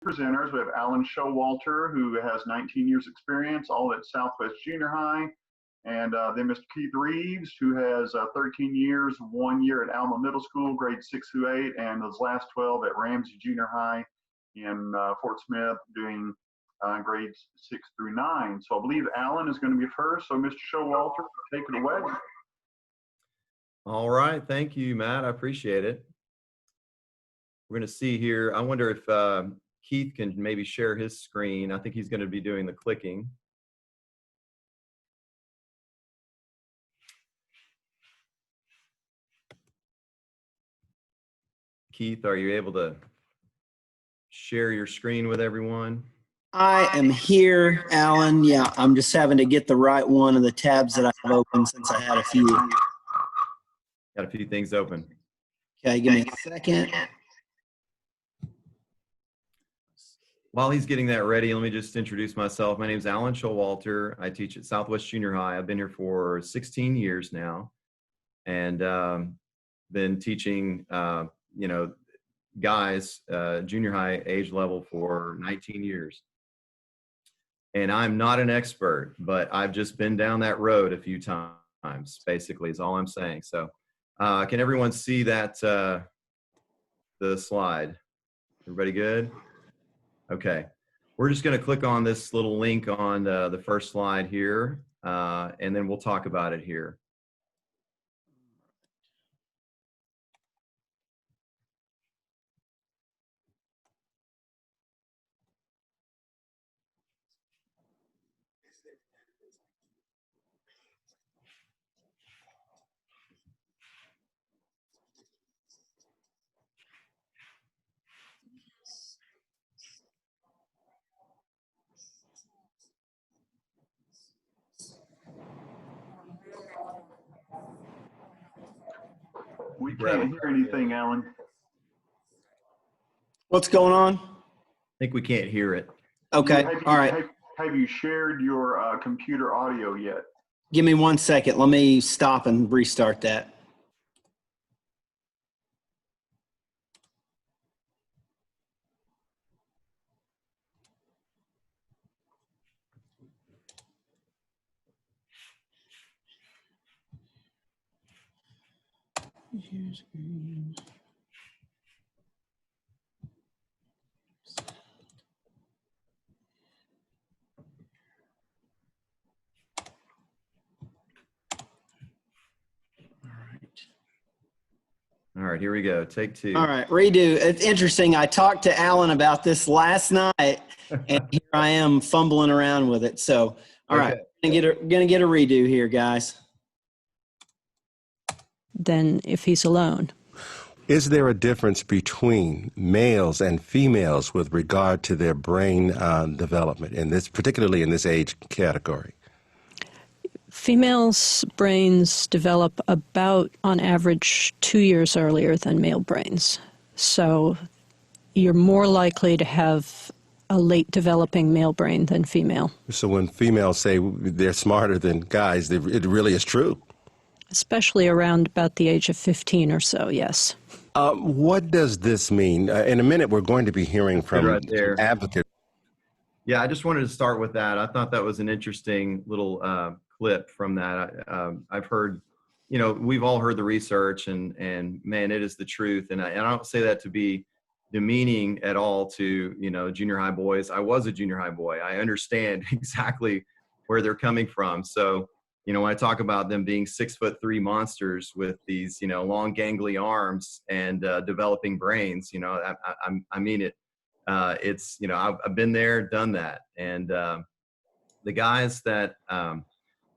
presenters. We have Alan Showalter, who has 19 years experience, all at Southwest Junior High. And then Mr. Keith Reeves, who has 13 years, 1 year at Alma Middle School, grades 6 through 8, and his last 12 at Ramsey Junior High in Fort Smith, doing grades 6 through 9. So I believe Alan is going to be first. So Mr. Showalter, take it away. All right. Thank you, Matt. I appreciate it. We're going to see here. I wonder if Keith can maybe share his screen. I think he's going to be doing the clicking. Keith, are you able to share your screen with everyone? I am here, Alan. Yeah, I'm just having to get the right one of the tabs that I have open since I had a few. Got a few things open. Okay, give me a second. While he's getting that ready, let me just introduce myself. My name is Alan Showalter. I teach at Southwest Junior High. I've been here for 16 years now, and been teaching guys junior high age level for 19 years. And I'm not an expert, but I've just been down that road a few times, basically, is all I'm saying. So can everyone see that, the slide? Everybody good? Okay. We're just going to click on this little link on the first slide here, and then we'll talk about it here. We can't hear anything, Alan. What's going on? I think we can't hear it. Okay, all right. Have you shared your computer audio yet? Give me 1 second. Let me stop and restart that. All right, here we go. Take two. All right, redo. It's interesting. I talked to Alan about this last night, and here I am fumbling around with it. So, all right, gonna get a redo here, guys. Than if he's alone. Is there a difference between males and females with regard to their brain development, in this, particularly in this age category? Females' brains develop about, on average, 2 years earlier than male brains. So you're more likely to have a late developing male brain than female. So when females say they're smarter than guys, it really is true? Especially around about the age of 15 or so, yes. What does this mean? In a minute, we're going to be hearing from right there. advocates. Yeah, I just wanted to start with that. I thought that was an interesting little clip from that. I've heard, we've all heard the research, and man, it is the truth. And I don't say that to be demeaning at all to, junior high boys. I was a junior high boy. I understand exactly where they're coming from. So, when I talk about them being 6'3" monsters with these, long gangly arms and developing brains, I mean it. It's, I've been there, done that. And the guys that,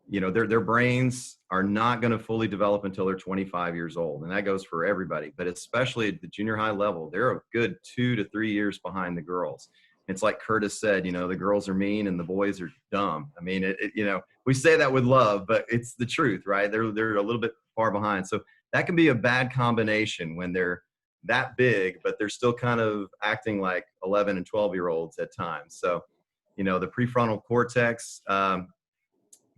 their brains are not going to fully develop until they're 25 years old. And that goes for everybody, but especially at the junior high level, they're a good 2 to 3 years behind the girls. It's like Curtis said, the girls are mean and the boys are dumb. I mean, we say that with love, but it's the truth, right? They're a little bit far behind. So that can be a bad combination when they're that big, but they're still kind of acting like 11 and 12-year-olds at times. So, the prefrontal cortex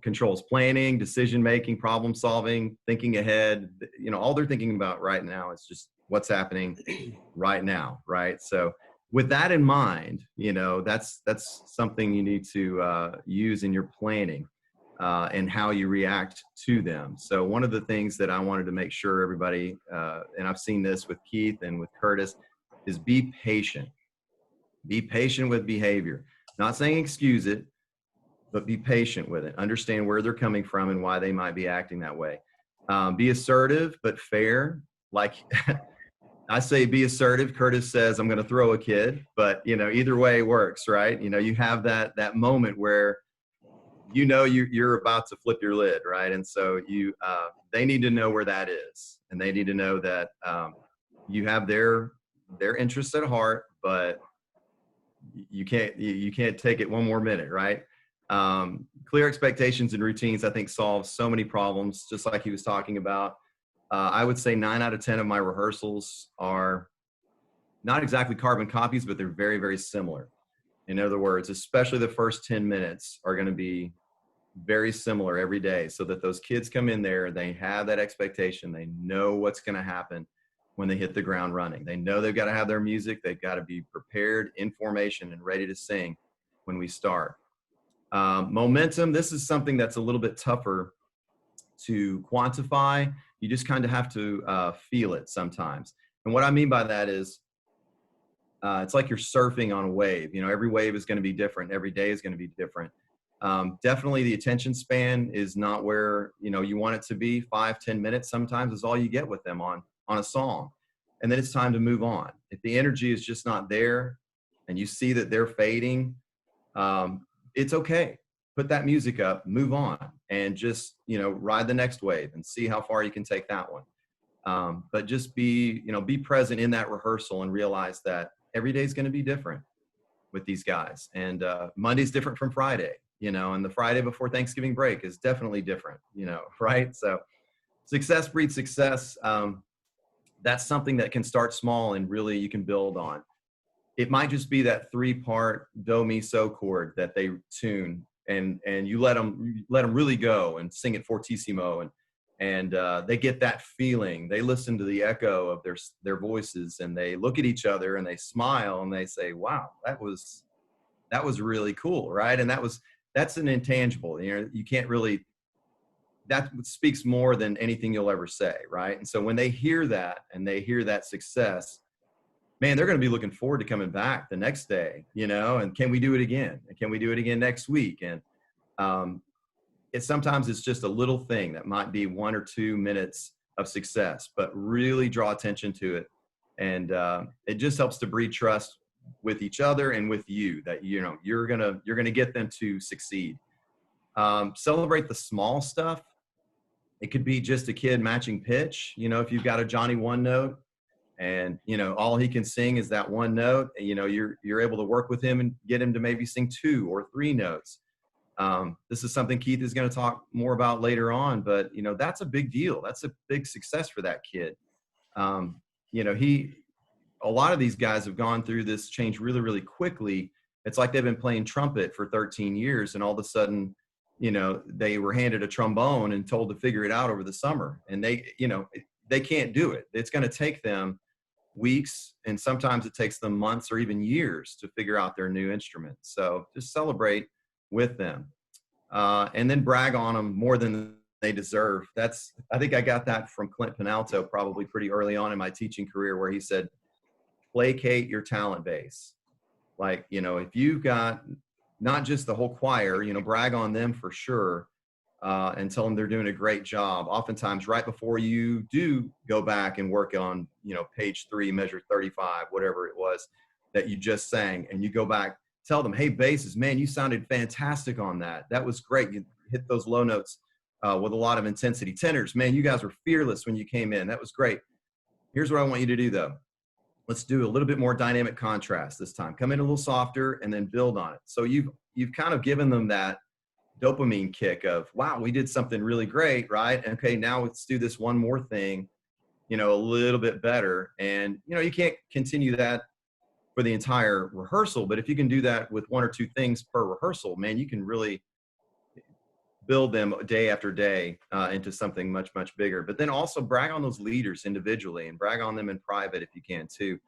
controls planning, decision-making, problem-solving, thinking ahead. All they're thinking about right now is just what's happening right now, right? So with that in mind, that's something you need to use in your planning and how you react to them. So one of the things that I wanted to make sure everybody, and I've seen this with Keith and with Curtis, is be patient. Be patient with behavior. Not saying excuse it, but be patient with it. Understand where they're coming from and why they might be acting that way. Be assertive, but fair. Like I say, be assertive. Curtis says, I'm going to throw a kid, but either way works, right? You have that moment where, you're about to flip your lid, right? And so they need to know where that is. And they need to know that you have their interests at heart, but you can't take it one more minute, right? Clear expectations and routines, I think, solve so many problems, just like he was talking about. I would say 9 out of 10 of my rehearsals are not exactly carbon copies, but they're very, very similar. In other words, especially the first 10 minutes are going to be very similar every day, so that those kids come in there, they have that expectation. They know what's going to happen when they hit the ground running. They know they've got to have their music. They've got to be prepared in formation and ready to sing when we start. Momentum, this is something that's a little bit tougher to quantify. You just kind of have to feel it sometimes. And what I mean by that is it's like you're surfing on a wave. Every wave is going to be different. Every day is going to be different. Definitely the attention span is not where you want it to be. 5-10 minutes sometimes is all you get with them on a song, and then it's time to move on. If the energy is just not there and you see that they're fading, it's okay. Put that music up, move on, and just ride the next wave and see how far you can take that one. But just be present in that rehearsal and realize that every day is going to be different with these guys, and Monday's different from Friday, and the Friday before Thanksgiving break is definitely different, right? So success breeds success. That's something that can start small and really you can build on. It might just be that 3-part do, mi, so chord that they tune, and you let them really go and sing it fortissimo, and they get that feeling. They listen to the echo of their voices, and they look at each other and they smile and they say, wow, that was really cool, right? And that's an intangible. You can't really, that speaks more than anything you'll ever say, right? And so when they hear that and they hear that success, man, they're going to be looking forward to coming back the next day, and can we do it again? And can we do it again next week? And sometimes it's just a little thing that might be 1 or 2 minutes of success, but really draw attention to it. And it just helps to breed trust with each other and with you, that you're gonna get them to succeed. Celebrate the small stuff. It could be just a kid matching pitch. If you've got a Johnny one note and all he can sing is that one note, you're able to work with him and get him to maybe sing 2 or 3 notes. This is something Keith is going to talk more about later on, but that's a big deal. That's a big success for that kid. A lot of these guys have gone through this change really, really quickly. It's like they've been playing trumpet for 13 years and all of a sudden, they were handed a trombone and told to figure it out over the summer, and they can't do it. It's going to take them weeks, and sometimes it takes them months or even years to figure out their new instrument. So just celebrate with them, and then brag on them more than they deserve. I think I got that from Clint Penalto probably pretty early on in my teaching career, where he said, placate your talent base. Like, if you've got not just the whole choir, brag on them for sure, and tell them they're doing a great job. Oftentimes right before you do go back and work on, page 3, measure 35, whatever it was that you just sang, and you go back, tell them, hey, basses, man, you sounded fantastic on that. That was great. You hit those low notes with a lot of intensity. Tenors, man, you guys were fearless when you came in. That was great. Here's what I want you to do, though. Let's do a little bit more dynamic contrast this time. Come in a little softer and then build on it. So you've kind of given them that dopamine kick of, wow, we did something really great, right? Okay, now let's do this one more thing, a little bit better. And, you can't continue that for the entire rehearsal, but if you can do that with 1 or 2 things per rehearsal, man, you can really build them day after day into something much, much bigger. But then also brag on those leaders individually and brag on them in private if you can too,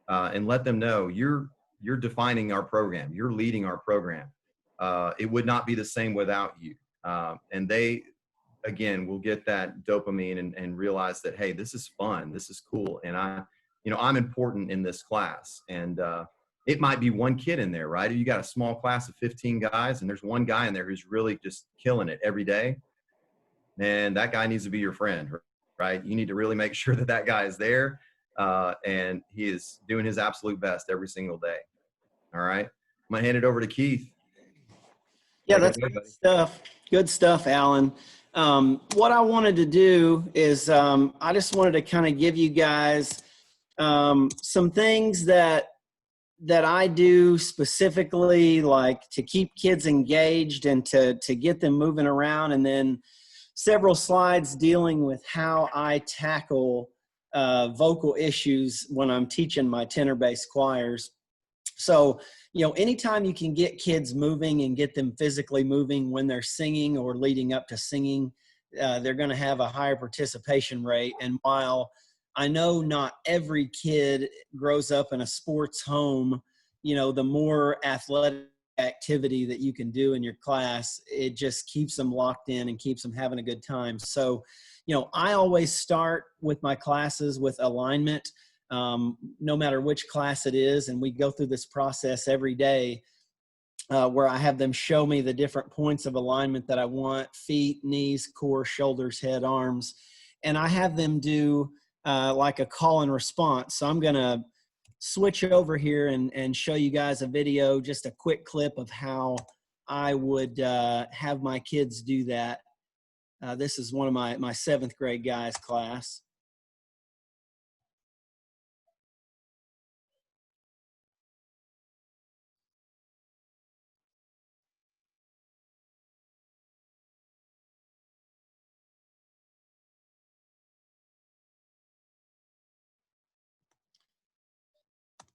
and let them know you're you're defining our program. You're leading our program. It would not be the same without you. And they, again, will get that dopamine and realize that, hey, this is fun. This is cool. And I'm important in this class. And it might be one kid in there, right? You got a small class of 15 guys and there's one guy in there who's really just killing it every day. And that guy needs to be your friend, right? You need to really make sure that that guy is there and he is doing his absolute best every single day. All right. I'm going to hand it over to Keith. Yeah, that's good stuff. Good stuff, Alan. What I wanted to do is I just wanted to kind of give you guys some things that I do specifically, like to keep kids engaged and to get them moving around, and then several slides dealing with how I tackle vocal issues when I'm teaching my tenor-based choirs. So, anytime you can get kids moving and get them physically moving when they're singing or leading up to singing, they're going to have a higher participation rate. And while I know not every kid grows up in a sports home, the more athletic activity that you can do in your class, it just keeps them locked in and keeps them having a good time. So, I always start with my classes with alignment. No matter which class it is, and we go through this process every day where I have them show me the different points of alignment that I want: feet, knees, core, shoulders, head, arms, and I have them do like a call and response. So I'm going to switch over here and show you guys a video, just a quick clip of how I would have my kids do that. This is one of my 7th grade guys class.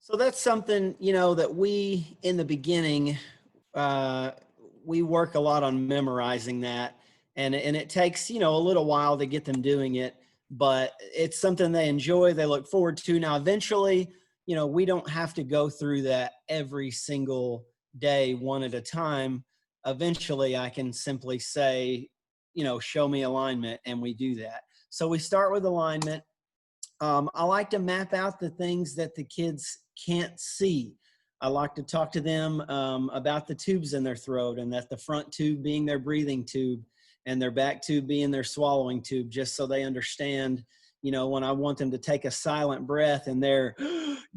So that's something, that we, in the beginning, we work a lot on memorizing that. And it takes, a little while to get them doing it, but it's something they enjoy, they look forward to. Now, eventually, we don't have to go through that every single day, one at a time. Eventually, I can simply say, show me alignment, and we do that. So we start with alignment. I like to map out the things that the kids can't see. I like to talk to them about the tubes in their throat, and that the front tube being their breathing tube and their back tube being their swallowing tube, just so they understand, when I want them to take a silent breath and they're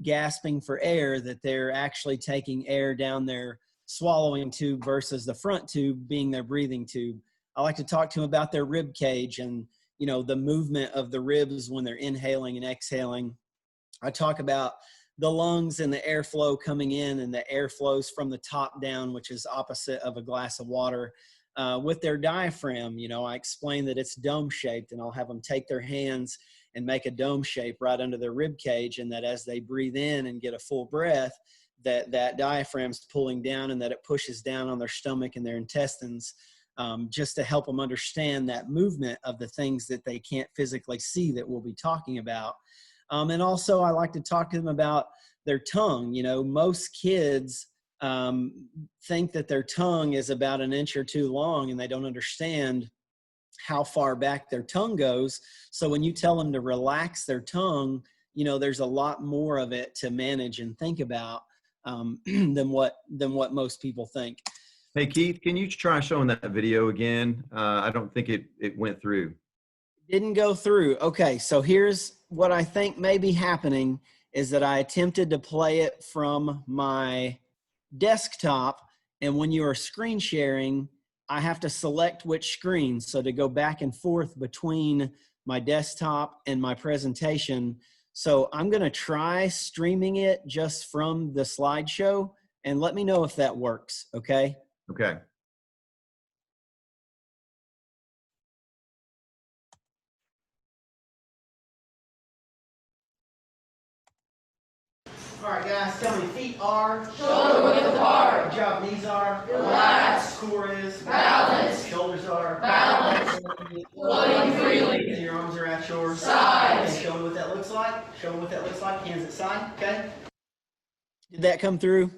gasping for air, that they're actually taking air down their swallowing tube versus the front tube being their breathing tube. I like to talk to them about their rib cage and, the movement of the ribs when they're inhaling and exhaling. I talk about the lungs and the airflow coming in, and the air flows from the top down, which is opposite of a glass of water. With their diaphragm, I explain that it's dome shaped, and I'll have them take their hands and make a dome shape right under their rib cage, and that as they breathe in and get a full breath, that diaphragm's pulling down, and that it pushes down on their stomach and their intestines, just to help them understand that movement of the things that they can't physically see that we'll be talking about. And also I like to talk to them about their tongue. Most kids think that their tongue is about an inch or two long, and they don't understand how far back their tongue goes. So when you tell them to relax their tongue, there's a lot more of it to manage and think about than what most people think. Hey, Keith, can you try showing that video again? I don't think it went through. Didn't go through. Okay, so here's what I think may be happening is that I attempted to play it from my desktop, and when you are screen sharing, I have to select which screen. So to go back and forth between my desktop and my presentation. So I'm going to try streaming it just from the slideshow, and let me know if that works, okay? Okay. All right, guys, tell me feet are shoulder width apart. Good job. Knees are relaxed. Core is balanced. Shoulders are balanced. Floating freely. And your arms are at your sides. Okay, show me what that looks like. Show me what that looks like. Hands at side. Okay. Did that come through?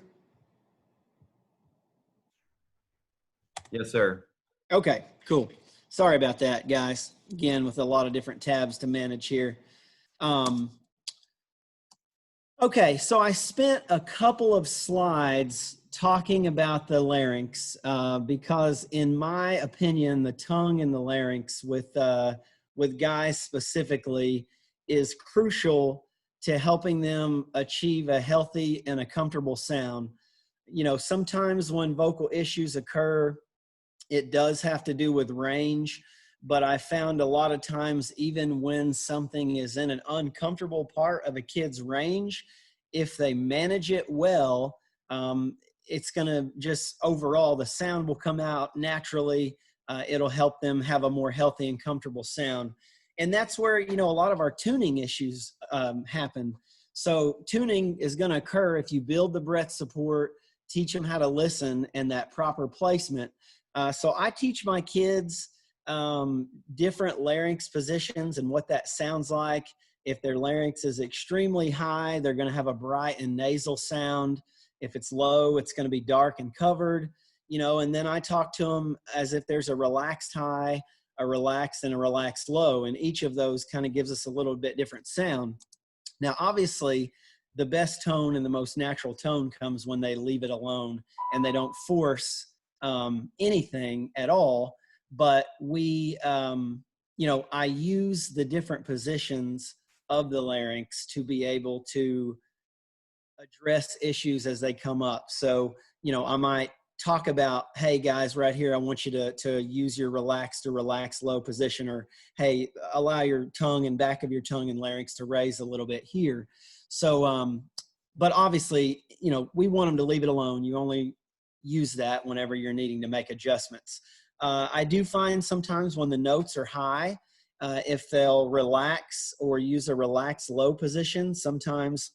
Yes, sir. Okay, cool. Sorry about that, guys. Again, with a lot of different tabs to manage here. Okay, so I spent a couple of slides talking about the larynx because, in my opinion, the tongue and the larynx with guys specifically is crucial to helping them achieve a healthy and a comfortable sound. You know, sometimes when vocal issues occur, it does have to do with range, but I found a lot of times, even when something is in an uncomfortable part of a kid's range, if they manage it well, it's going to just overall, the sound will come out naturally. It'll help them have a more healthy and comfortable sound. And that's where, you know, a lot of our tuning issues happen. So tuning is going to occur if you build the breath support, teach them how to listen, and that proper placement. So I teach my kids different larynx positions and what that sounds like. If their larynx is extremely high, they're going to have a bright and nasal sound. If it's low, it's going to be dark and covered, you know, and then I talk to them as if there's a relaxed high, a relaxed, and a relaxed low. And each of those kind of gives us a little bit different sound. Now, obviously, the best tone and the most natural tone comes when they leave it alone and they don't force anything at all. But we, you know, I use the different positions of the larynx to be able to address issues as they come up. So, you know, I might talk about, hey guys, right here, I want you to use your relaxed or relaxed low position, or hey, allow your tongue and back of your tongue and larynx to raise a little bit here. So, but obviously, you know, we want them to leave it alone. You only use that whenever you're needing to make adjustments. I do find sometimes when the notes are high, if they'll relax or use a relaxed low position, sometimes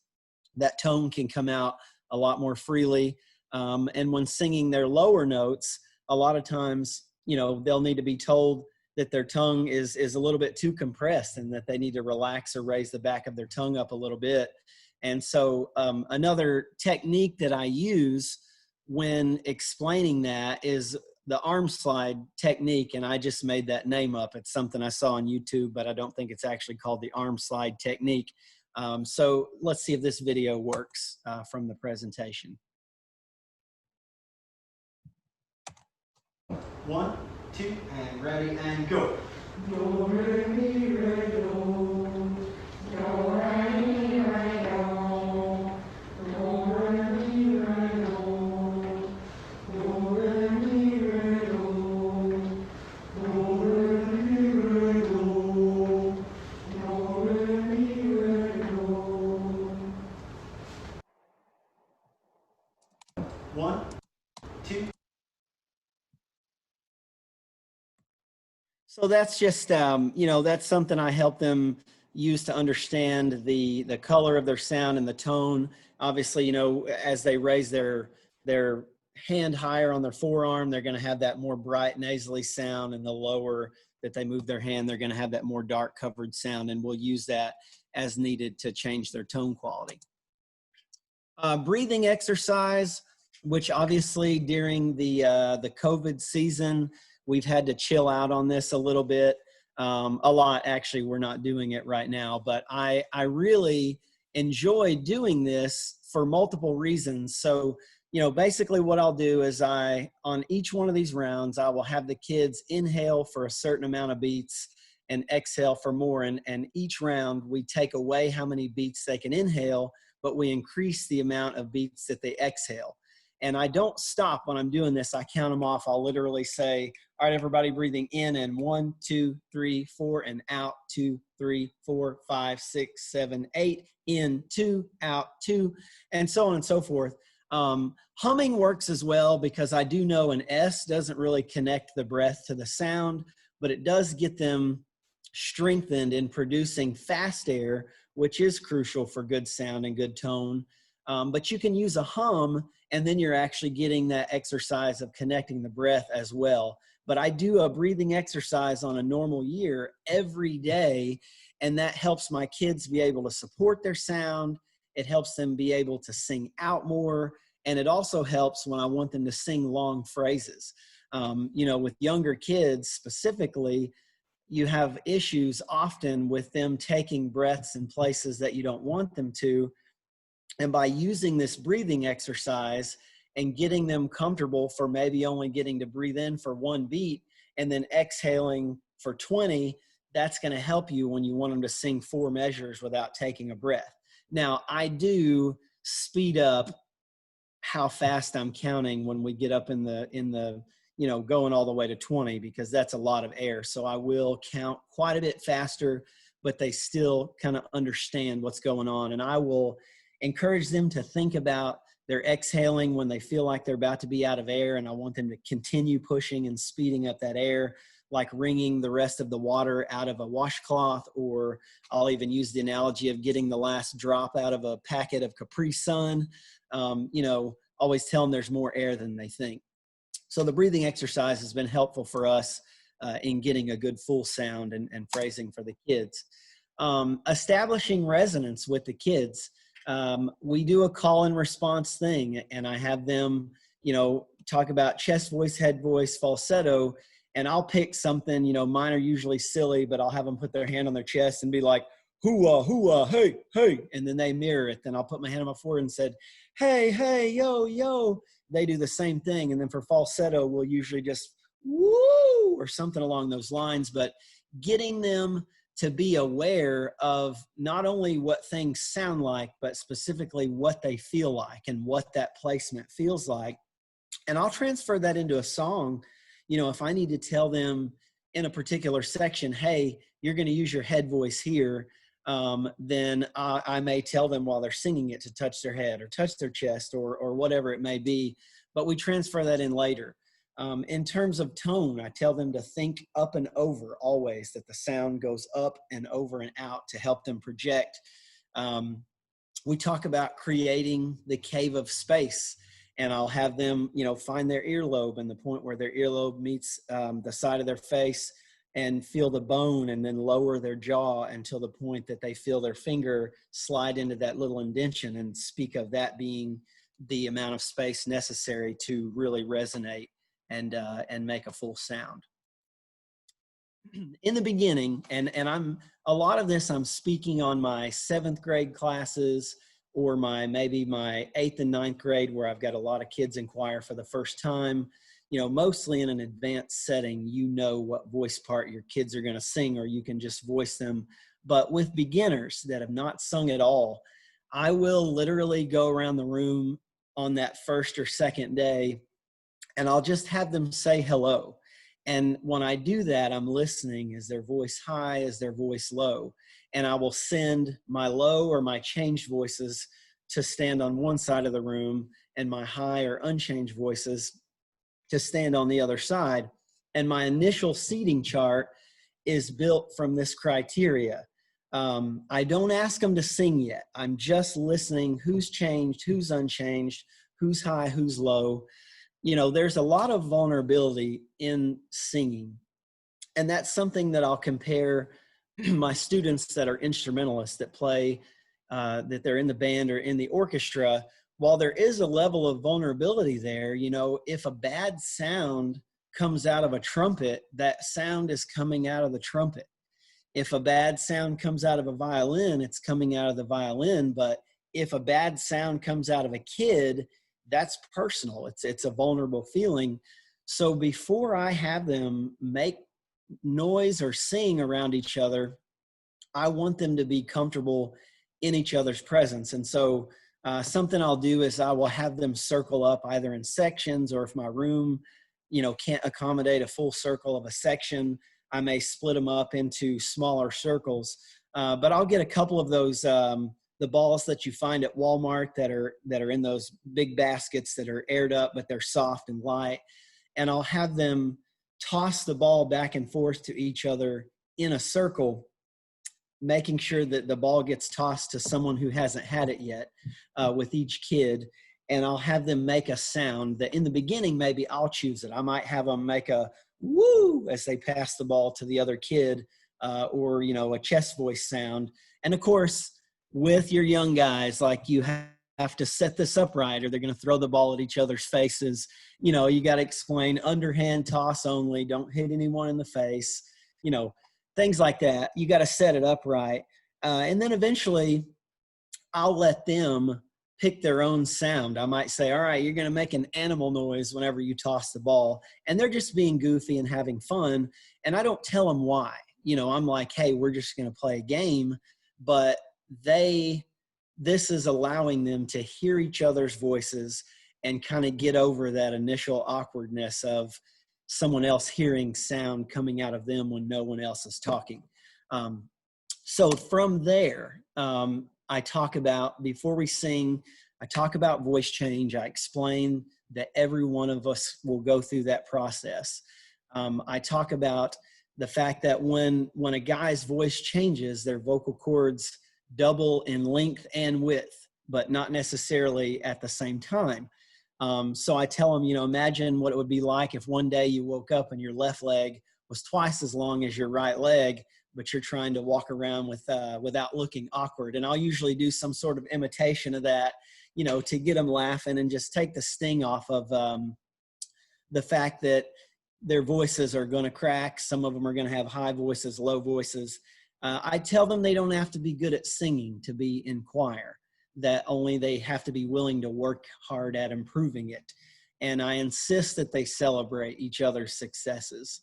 that tone can come out a lot more freely. And when singing their lower notes, a lot of times, you know, they'll need to be told that their tongue is a little bit too compressed and that they need to relax or raise the back of their tongue up a little bit. And so another technique that I use when explaining that is the arm slide technique. And I just made that name up. It's something I saw on YouTube, but I don't think it's actually called the arm slide technique. So let's see if this video works from the presentation. 1, 2, and ready, and go. Do, re, mi, re, do. Do, re, mi, re, do. Do, re, mi, re, do. Do, re, mi, re, do. Do, re, mi, re, do. Do, re, mi, re, do. 1, 2. So that's just, you know, that's something I help them use to understand the color of their sound and the tone. Obviously, you know, as they raise their hand higher on their forearm, they're going to have that more bright nasally sound, and the lower that they move their hand, they're going to have that more dark covered sound, and we'll use that as needed to change their tone quality. Breathing exercise, which obviously during the COVID season, we've had to chill out on this a little bit. A lot, actually, we're not doing it right now, but I really enjoy doing this for multiple reasons. So, you know, basically what I'll do is on each one of these rounds, I will have the kids inhale for a certain amount of beats and exhale for more. And each round we take away how many beats they can inhale, but we increase the amount of beats that they exhale. And I don't stop when I'm doing this. I count them off. I'll literally say, all right, everybody breathing in, and 1, 2, 3, 4, and out, 2, 3, 4, 5, 6, 7, 8, in, 2, out, 2, and so on and so forth. Humming works as well, because I do know an S doesn't really connect the breath to the sound, but it does get them strengthened in producing fast air, which is crucial for good sound and good tone. But you can use a hum, and then you're actually getting that exercise of connecting the breath as well. But I do a breathing exercise on a normal year every day, and that helps my kids be able to support their sound. It helps them be able to sing out more. And it also helps when I want them to sing long phrases. With younger kids specifically, you have issues often with them taking breaths in places that you don't want them to. And by using this breathing exercise and getting them comfortable for maybe only getting to breathe in for 1 beat and then exhaling for 20, that's going to help you when you want them to sing 4 measures without taking a breath. Now, I do speed up how fast I'm counting when we get up in the going all the way to 20, because that's a lot of air. So I will count quite a bit faster, but they still kind of understand what's going on. And I will encourage them to think about their exhaling when they feel like they're about to be out of air. And I want them to continue pushing and speeding up that air, like wringing the rest of the water out of a washcloth, or I'll even use the analogy of getting the last drop out of a packet of Capri Sun. Always tell them there's more air than they think. So the breathing exercise has been helpful for us in getting a good full sound and phrasing for the kids. Establishing resonance with the kids. We do a call and response thing, and I have them, talk about chest voice, head voice, falsetto, and I'll pick something, mine are usually silly, but I'll have them put their hand on their chest and be like, hoo-ah, hoo-ah, hey, hey, and then they mirror it. Then I'll put my hand on my forehead and said, hey, hey, yo, yo. They do the same thing. And then for falsetto, we'll usually just woo or something along those lines. But getting them to be aware of not only what things sound like, but specifically what they feel like and what that placement feels like. And I'll transfer that into a song. If I need to tell them in a particular section, hey, you're going to use your head voice here, then I may tell them while they're singing it to touch their head or touch their chest or whatever it may be, but we transfer that in later. In terms of tone, I tell them to think up and over always, that the sound goes up and over and out to help them project. We talk about creating the cave of space, and I'll have them, find their earlobe and the point where their earlobe meets the side of their face, and feel the bone, and then lower their jaw until the point that they feel their finger slide into that little indention, and speak of that being the amount of space necessary to really resonate and make a full sound. In the beginning, and a lot of this I'm speaking on my 7th grade classes, or maybe my 8th and 9th grade, where I've got a lot of kids in choir for the first time. Mostly in an advanced setting, what voice part your kids are going to sing, or you can just voice them. But with beginners that have not sung at all, I will literally go around the room on that first or second day, and I'll just have them say hello. And when I do that, I'm listening. Is their voice high? Is their voice low? And I will send my low or my changed voices to stand on one side of the room, and my high or unchanged voices to stand on the other side. And my initial seating chart is built from this criteria. I don't ask them to sing yet. I'm just listening. Who's changed? Who's unchanged? Who's high? Who's low? There's a lot of vulnerability in singing. And that's something that I'll compare my students that are instrumentalists, that play, that they're in the band or in the orchestra. While there is a level of vulnerability there, if a bad sound comes out of a trumpet, that sound is coming out of the trumpet. If a bad sound comes out of a violin, it's coming out of the violin. But if a bad sound comes out of a kid, that's personal. It's a vulnerable feeling. So before I have them make noise or sing around each other, I want them to be comfortable in each other's presence. And so something I'll do is I will have them circle up either in sections, or if my room, can't accommodate a full circle of a section, I may split them up into smaller circles. But I'll get a couple of those, the balls that you find at Walmart that are in those big baskets that are aired up, but they're soft and light. And I'll have them toss the ball back and forth to each other in a circle, making sure that the ball gets tossed to someone who hasn't had it yet with each kid. And I'll have them make a sound that in the beginning, maybe I'll choose it. I might have them make a woo as they pass the ball to the other kid, or, a chest voice sound. And of course, with your young guys, like you have to set this up right or they're going to throw the ball at each other's faces. You know, you got to explain underhand toss only, don't hit anyone in the face, you know, things like that. You got to set it up right. And then eventually I'll let them pick their own sound. I might say, all right, you're going to make an animal noise whenever you toss the ball. And they're just being goofy and having fun. And I don't tell them why. You know, I'm like, hey, we're just going to play a game. But this is allowing them to hear each other's voices and kind of get over that initial awkwardness of someone else hearing sound coming out of them when no one else is talking. So from there, I talk about, before we sing, I talk about voice change. I explain that every one of us will go through that process. I talk about the fact that when a guy's voice changes, their vocal cords double in length and width, but not necessarily at the same time. So I tell them, you know, imagine what it would be like if one day you woke up and your left leg was twice as long as your right leg, but you're trying to walk around without looking awkward. And I'll usually do some sort of imitation of that, you know, to get them laughing and just take the sting off of the fact that their voices are going to crack. Some of them are going to have high voices, low voices. I tell them they don't have to be good at singing to be in choir, that only they have to be willing to work hard at improving it. And I insist that they celebrate each other's successes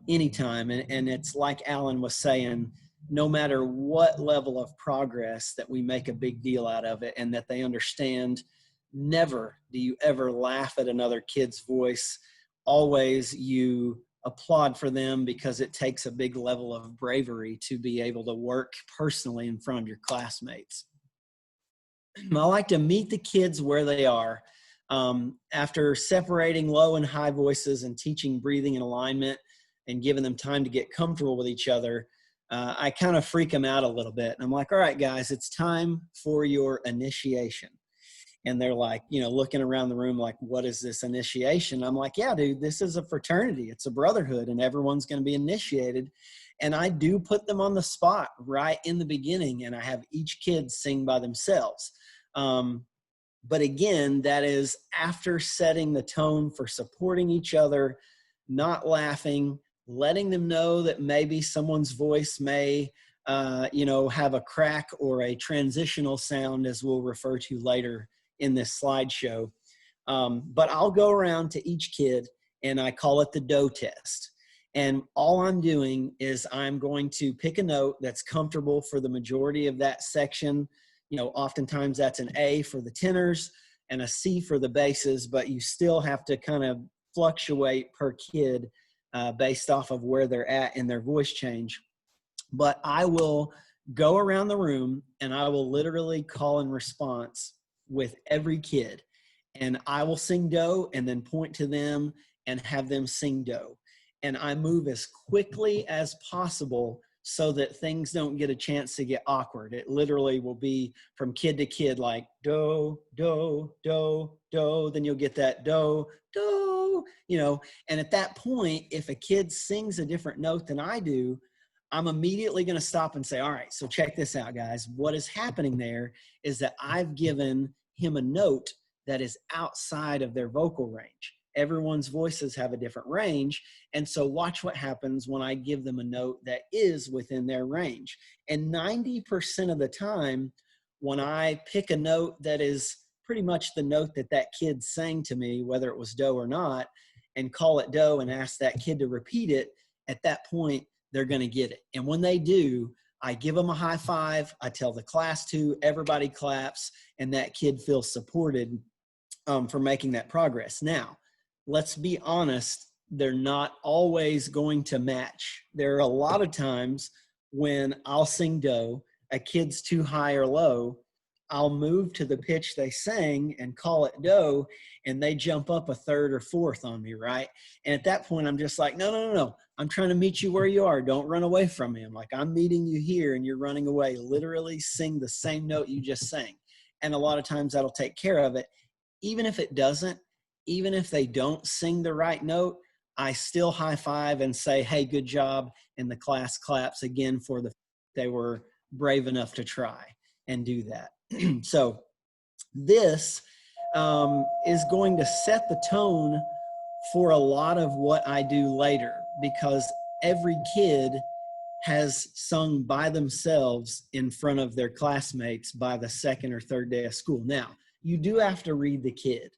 anytime. And it's like Alan was saying, no matter what level of progress, that we make a big deal out of it, and that they understand never do you ever laugh at another kid's voice. Always you applaud for them, because it takes a big level of bravery to be able to work personally in front of your classmates. I like to meet the kids where they are. After separating low and high voices and teaching breathing and alignment and giving them time to get comfortable with each other, I kind of freak them out a little bit. And I'm like, all right, guys, it's time for your initiation. And they're like, you know, looking around the room like, what is this initiation? I'm like, yeah, dude, this is a fraternity. It's a brotherhood, and everyone's going to be initiated. And I do put them on the spot right in the beginning, and I have each kid sing by themselves. But again, that is after setting the tone for supporting each other, not laughing, letting them know that maybe someone's voice may, you know, have a crack or a transitional sound, as we'll refer to later in this slideshow. But I'll go around to each kid and I call it the dough test. And all I'm doing is I'm going to pick a note that's comfortable for the majority of that section. You know, oftentimes that's an A for the tenors and a C for the basses, but you still have to kind of fluctuate per kid based off of where they're at in their voice change. But I will go around the room and I will literally call and response with every kid. And I will sing do and then point to them and have them sing do. And I move as quickly as possible so that things don't get a chance to get awkward. It literally will be from kid to kid, like do, do, do, do. Then you'll get that do, do, you know. And at that point, if a kid sings a different note than I do, I'm immediately going to stop and say, all right, so check this out, guys. What is happening there is that I've given him a note that is outside of their vocal range. Everyone's voices have a different range. And so watch what happens when I give them a note that is within their range. And 90% of the time, when I pick a note that is pretty much the note that that kid sang to me, whether it was do or not, and call it do and ask that kid to repeat it, at that point, they're going to get it. And when they do, I give them a high five. I tell the class to, everybody claps, and that kid feels supported for making that progress. Now, let's be honest, they're not always going to match. There are a lot of times when I'll sing do, a kid's too high or low, I'll move to the pitch they sang and call it do, and they jump up a third or fourth on me, right? And at that point, I'm just like, no. I'm trying to meet you where you are. Don't run away from me. I'm like, I'm meeting you here and you're running away. Literally sing the same note you just sang. And a lot of times that'll take care of it. Even if it doesn't, even if they don't sing the right note, I still high five and say, hey, good job. And the class claps again for they were brave enough to try. and do that. So this is going to set the tone for a lot of what I do later, because every kid has sung by themselves in front of their classmates by the second or third day of school. Now, you do have to read the kid,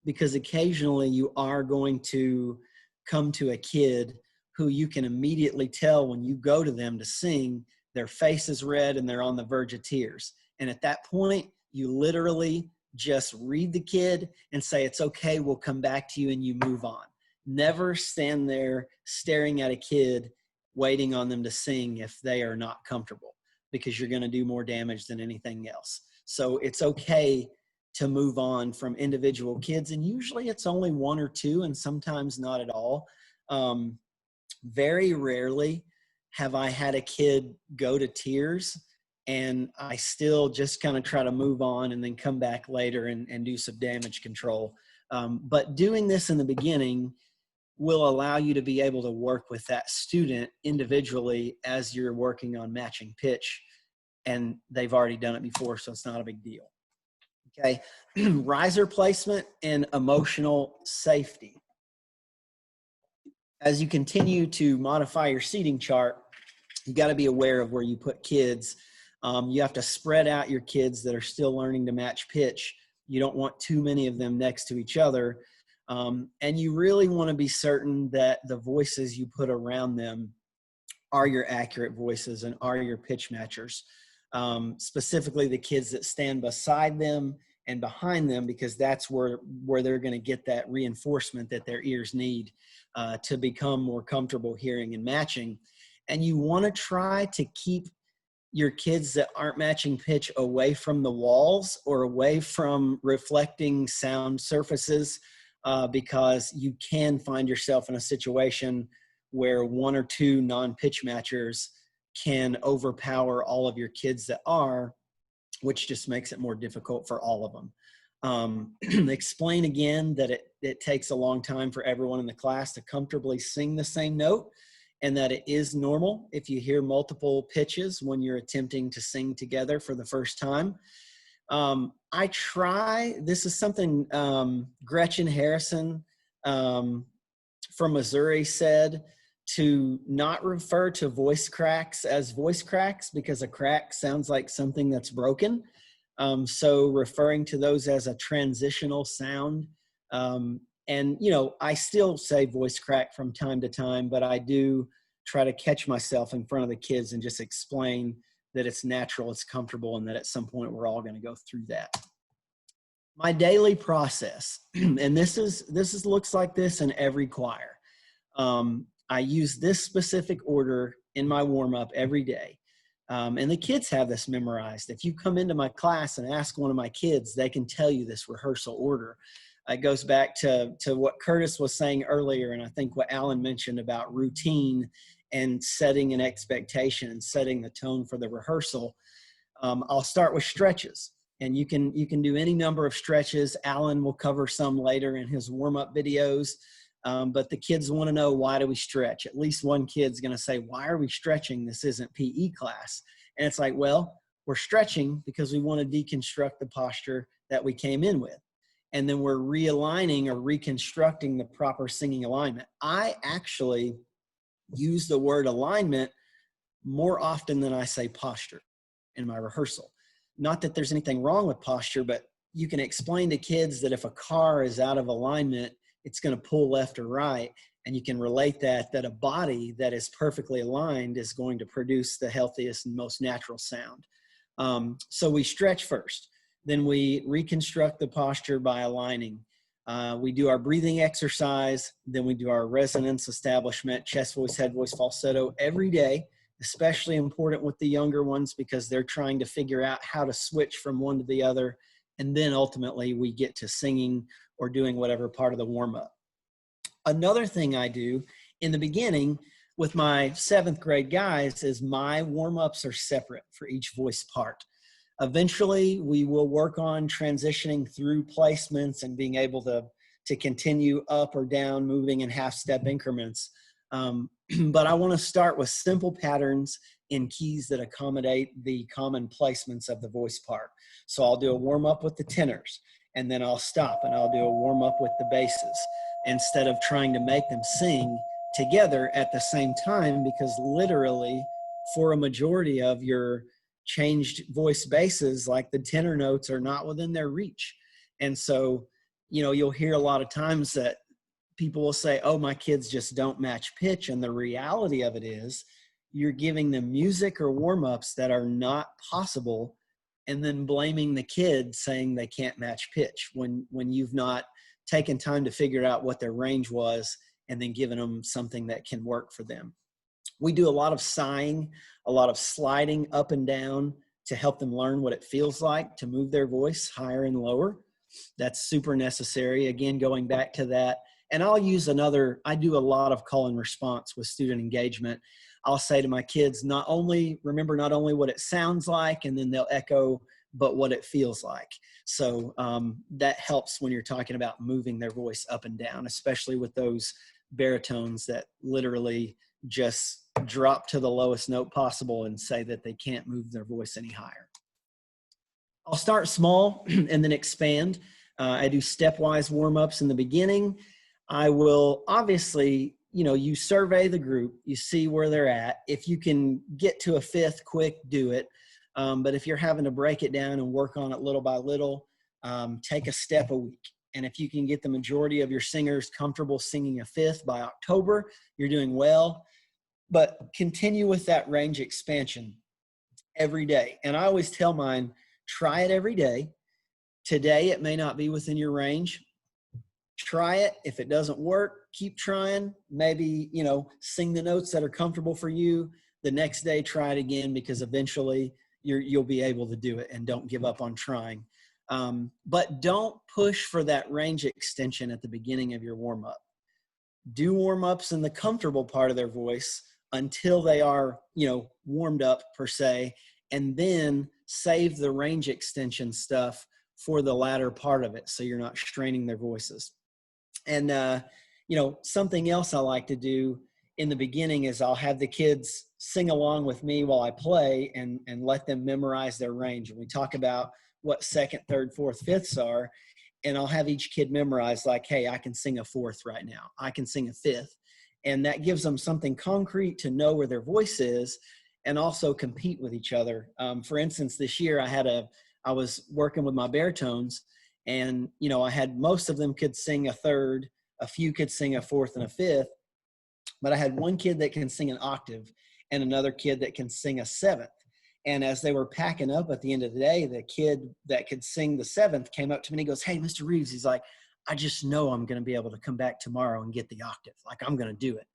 because occasionally you are going to come to a kid who you can immediately tell when you go to them to sing, their face is red and they're on the verge of tears. And at that point, you literally just read the kid and say, it's okay, we'll come back to you, and you move on. Never stand there staring at a kid waiting on them to sing if they are not comfortable, because you're going to do more damage than anything else. So it's okay to move on from individual kids, and usually it's only one or two, and sometimes not at all. Very rarely have I had a kid go to tears and I still just kind of try to move on and then come back later and do some damage control. But doing this in the beginning will allow you to be able to work with that student individually as you're working on matching pitch, and they've already done it before, so it's not a big deal. Okay, riser placement and emotional safety. As you continue to modify your seating chart, you got to be aware of where you put kids. You have to spread out your kids that are still learning to match pitch. You don't want too many of them next to each other. And you really want to be certain that the voices you put around them are your accurate voices and are your pitch matchers. Specifically the kids that stand beside them and behind them, because that's where they're going to get that reinforcement that their ears need to become more comfortable hearing and matching. And you want to try to keep your kids that aren't matching pitch away from the walls or away from reflecting sound surfaces, because you can find yourself in a situation where one or two non-pitch matchers can overpower all of your kids that are, which just makes it more difficult for all of them. Explain again that it takes a long time for everyone in the class to comfortably sing the same note, and that it is normal if you hear multiple pitches when you're attempting to sing together for the first time. This is something Gretchen Harrison from Missouri said, to not refer to voice cracks as voice cracks, because a crack sounds like something that's broken. So referring to those as a transitional sound. And, you know, I still say voice crack from time to time, but I do try to catch myself in front of the kids and just explain that it's natural, it's comfortable, and that at some point we're all going to go through that. My daily process, and this looks like this in every choir. I use this specific order in my warm-up every day. And the kids have this memorized. If you come into my class and ask one of my kids, they can tell you this rehearsal order. It goes back to what Curtis was saying earlier, and I think what Alan mentioned about routine and setting an expectation and setting the tone for the rehearsal. I'll start with stretches, and you can do any number of stretches. Alan will cover some later in his warm-up videos. But the kids want to know, why do we stretch? At least one kid's going to say, why are we stretching? This isn't PE class. And it's like, well, we're stretching because we want to deconstruct the posture that we came in with. And then we're realigning or reconstructing the proper singing alignment. I actually use the word alignment more often than I say posture in my rehearsal. Not that there's anything wrong with posture, but you can explain to kids that if a car is out of alignment, it's going to pull left or right. And you can relate that a body that is perfectly aligned is going to produce the healthiest and most natural sound. So we stretch first. Then we reconstruct the posture by aligning. We do our breathing exercise. Then we do our resonance establishment, chest voice, head voice, falsetto every day, especially important with the younger ones because they're trying to figure out how to switch from one to the other. And then ultimately we get to singing or doing whatever part of the warm-up. Another thing I do in the beginning with my 7th grade guys is my warm-ups are separate for each voice part. Eventually, we will work on transitioning through placements and being able to continue up or down, moving in half-step increments. But I want to start with simple patterns in keys that accommodate the common placements of the voice part. So I'll do a warm up with the tenors, and then I'll stop and I'll do a warm up with the basses, instead of trying to make them sing together at the same time, because literally for a majority of your changed voice basses, like the tenor notes are not within their reach. And so, you'll hear a lot of times that people will say, oh, my kids just don't match pitch. And the reality of it is you're giving them music or warm-ups that are not possible, and then blaming the kid saying they can't match pitch when you've not taken time to figure out what their range was and then given them something that can work for them. We do a lot of sighing, a lot of sliding up and down to help them learn what it feels like to move their voice higher and lower. That's super necessary. Again, going back to that, and I do a lot of call and response with student engagement. I'll say to my kids, not only what it sounds like, and then they'll echo, but what it feels like. So that helps when you're talking about moving their voice up and down, especially with those baritones that literally just drop to the lowest note possible and say that they can't move their voice any higher. I'll start small and then expand. I do stepwise warm-ups in the beginning. I will obviously, you survey the group, you see where they're at. If you can get to a fifth quick, do it. But if you're having to break it down and work on it little by little, take a step a week. And if you can get the majority of your singers comfortable singing a fifth by October, you're doing well. But continue with that range expansion every day. And I always tell mine, try it every day. Today, it may not be within your range. Try it. If it doesn't work, keep trying. Maybe, sing the notes that are comfortable for you. The next day, try it again, because eventually you'll be able to do it, and don't give up on trying. But don't push for that range extension at the beginning of your warm-up. Do warm-ups in the comfortable part of their voice until they are, warmed up per se, and then save the range extension stuff for the latter part of it, so you're not straining their voices. And, something else I like to do in the beginning is I'll have the kids sing along with me while I play and let them memorize their range. And we talk about what second, third, fourth, fifths are. And I'll have each kid memorize, like, hey, I can sing a fourth right now. I can sing a fifth. And that gives them something concrete to know where their voice is, and also compete with each other. For instance, this year I was working with my baritones, and, I had most of them could sing a third, a few could sing a fourth and a fifth, but I had one kid that can sing an octave and another kid that can sing a seventh. And as they were packing up at the end of the day, the kid that could sing the seventh came up to me and he goes, hey, Mr. Reeves, he's like, I just know I'm going to be able to come back tomorrow and get the octave. Like, I'm going to do it.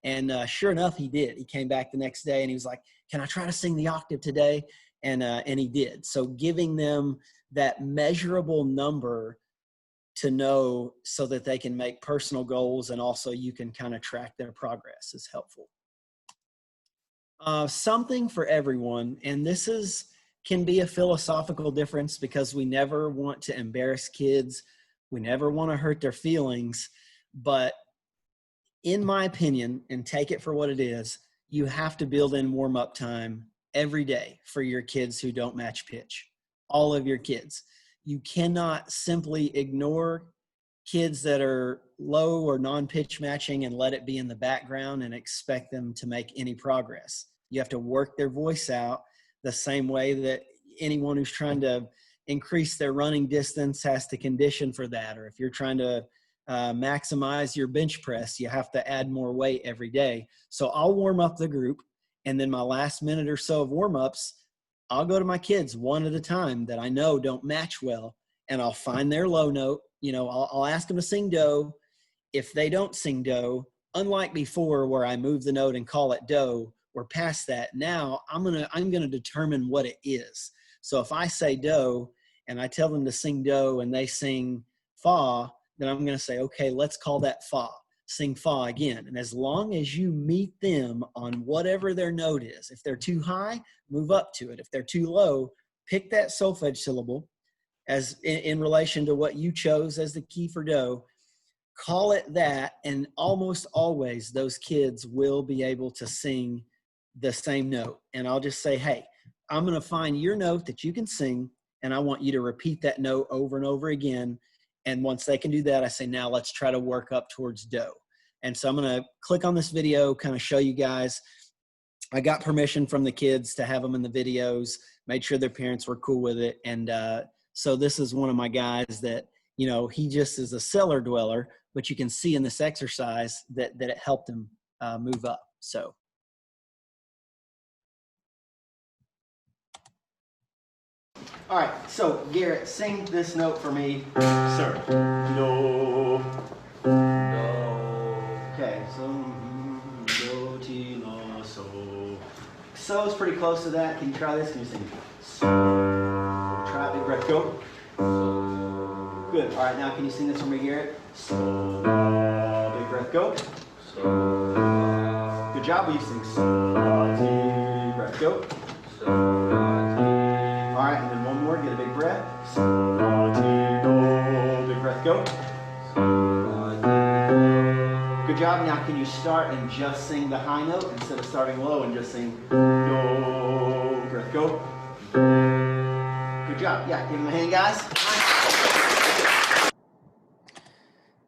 And sure enough, he did. He came back the next day and he was like, can I try to sing the octave today? And he did. So giving them that measurable number to know so that they can make personal goals, and also you can kind of track their progress, is helpful. Something for everyone, and this can be a philosophical difference, because we never want to embarrass kids. We never want to hurt their feelings. But in my opinion, and take it for what it is, you have to build in warm-up time every day for your kids who don't match pitch. All of your kids. You cannot simply ignore kids that are low or non-pitch matching and let it be in the background and expect them to make any progress. You have to work their voice out the same way that anyone who's trying to increase their running distance has to condition for that. Or if you're trying to maximize your bench press, you have to add more weight every day. So I'll warm up the group, and then my last minute or so of warm-ups, I'll go to my kids one at a time that I know don't match well, and I'll find their low note. I'll ask them to sing do. If they don't sing do, unlike before where I move the note and call it do, we're past that. Now I'm gonna determine what it is. So if I say do and I tell them to sing do and they sing fa, then I'm gonna say, okay, let's call that fa. Sing fa again. And as long as you meet them on whatever their note is, if they're too high, move up to it. If they're too low, pick that solfege syllable as in relation to what you chose as the key for do, call it that, and almost always those kids will be able to sing the same note. And I'll just say, hey, I'm going to find your note that you can sing, and I want you to repeat that note over and over again. And once they can do that, I say, now let's try to work up towards do. And so I'm going to click on this video, kind of show you guys. I got permission from the kids to have them in the videos, made sure their parents were cool with it. And so this is one of my guys that, you know, he just is a cellar dweller, but you can see in this exercise that it helped him move up. So. All right, so Garrett, sing this note for me, sir. Do. Do. Okay, so do, ti, la, so. So's pretty close to that. Can you try this? Can you sing so? Try it, big breath, go. So. Good. All right, now can you sing this for me, Garrett? So, big breath, go. So. Good job. Will you sing so, ti, breath, go. So. All right, and then one more. Get a big breath. So, ti, do. Big breath, go. Good job. Now can you start and just sing the high note instead of starting low and just sing do, breath, go. Good job. Yeah, give him a hand, guys.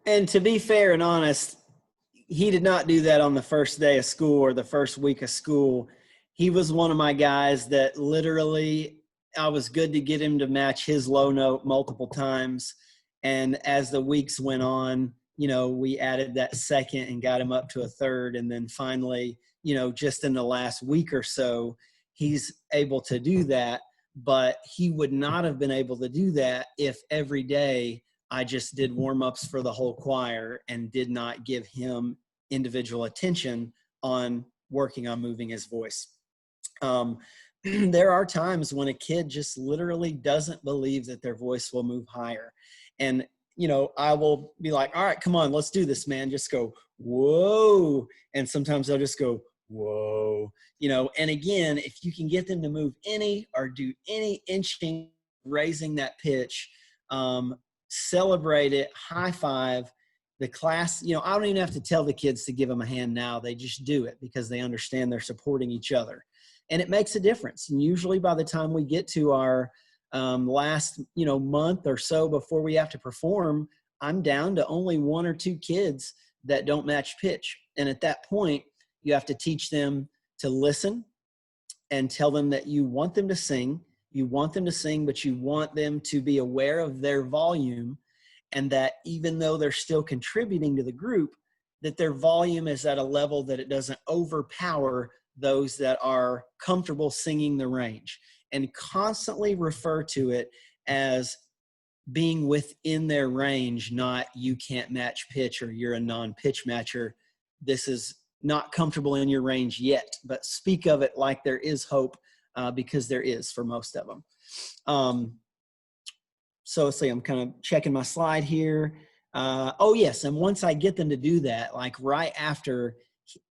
And to be fair and honest, he did not do that on the first day of school or the first week of school. He was one of my guys that literally I was good to get him to match his low note multiple times. And as the weeks went on, you know, we added that second and got him up to a third. And then finally, you know, just in the last week or so, he's able to do that. But he would not have been able to do that if every day I just did warm-ups for the whole choir and did not give him individual attention on working on moving his voice. There are times when a kid just literally doesn't believe that their voice will move higher. And, you know, I will be like, all right, come on, let's do this, man. Just go, whoa. And sometimes they'll just go, whoa. You know, and again, if you can get them to move any or do any inching, raising that pitch, celebrate it, high five. The class, you know, I don't even have to tell the kids to give them a hand now. They just do it because they understand they're supporting each other. And it makes a difference. And usually by the time we get to our last, you know, month or so before we have to perform, I'm down to only 1 or 2 kids that don't match pitch. And at that point, you have to teach them to listen and tell them that you want them to sing. You want them to sing, but you want them to be aware of their volume, and that even though they're still contributing to the group, that their volume is at a level that it doesn't overpower those that are comfortable singing the range, and constantly refer to it as being within their range, not you can't match pitch or you're a non-pitch matcher. This is not comfortable in your range yet, but speak of it like there is hope, because there is for most of them. So let's see, I'm kind of checking my slide here. Oh yes, and once I get them to do that, like right after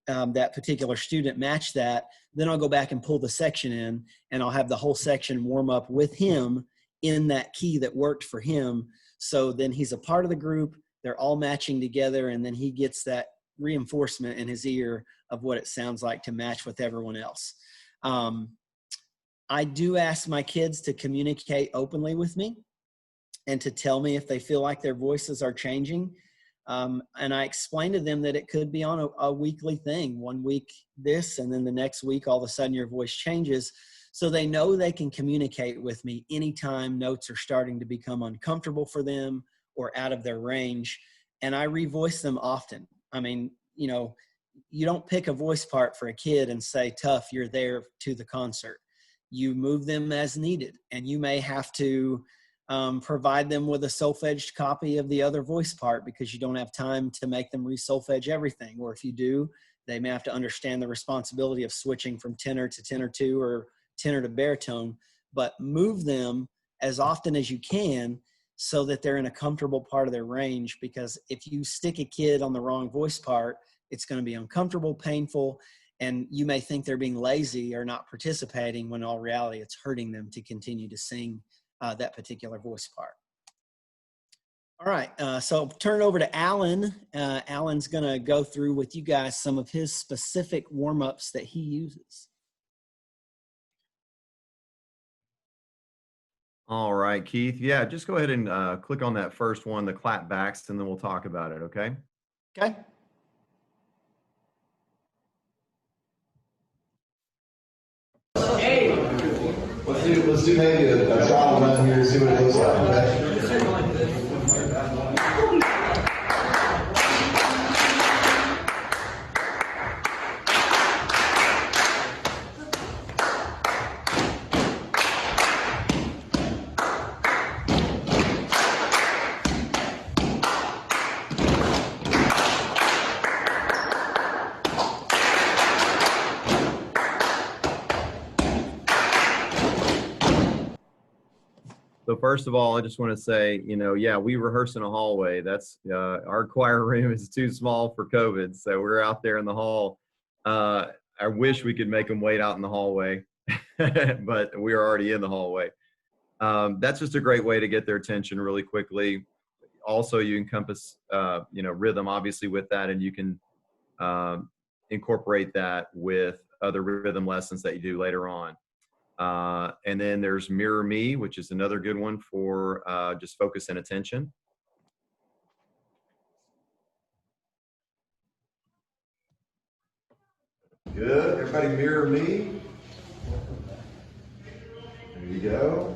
that particular student match that, then I'll go back and pull the section in, and I'll have the whole section warm up with him in that key that worked for him. So then he's a part of the group, they're all matching together, and then he gets that reinforcement in his ear of what it sounds like to match with everyone else. I do ask my kids to communicate openly with me and to tell me if they feel like their voices are changing. And I explain to them that it could be on a weekly thing. 1 week this, and then the next week, all of a sudden your voice changes. So they know they can communicate with me anytime notes are starting to become uncomfortable for them or out of their range. And I revoice them often. I mean, you know, you don't pick a voice part for a kid and say, tough, you're there to the concert. You move them as needed, and you may have to provide them with a solfeged copy of the other voice part because you don't have time to make them re-solfege everything. Or if you do, they may have to understand the responsibility of switching from tenor to tenor 2 or tenor to baritone, but move them as often as you can so that they're in a comfortable part of their range. Because if you stick a kid on the wrong voice part, it's going to be uncomfortable, painful, and you may think they're being lazy or not participating when in all reality it's hurting them to continue to sing that particular voice part. All right, so turn it over to Alan. Alan's going to go through with you guys some of his specific warm-ups that he uses. All right, Keith. Yeah, just go ahead and click on that first one, the clap backs, and then we'll talk about it, okay? Okay. Let's do maybe a trial run here and see what it looks like, okay? So first of all, I just want to say, yeah, we rehearse in a hallway. That's our choir room is too small for COVID, so we're out there in the hall. I wish we could make them wait out in the hallway, but we are already in the hallway. That's just a great way to get their attention really quickly. Also, you encompass, rhythm obviously with that, and you can incorporate that with other rhythm lessons that you do later on. And then there's Mirror Me, which is another good one for just focus and attention. Good. Everybody mirror me. There you go.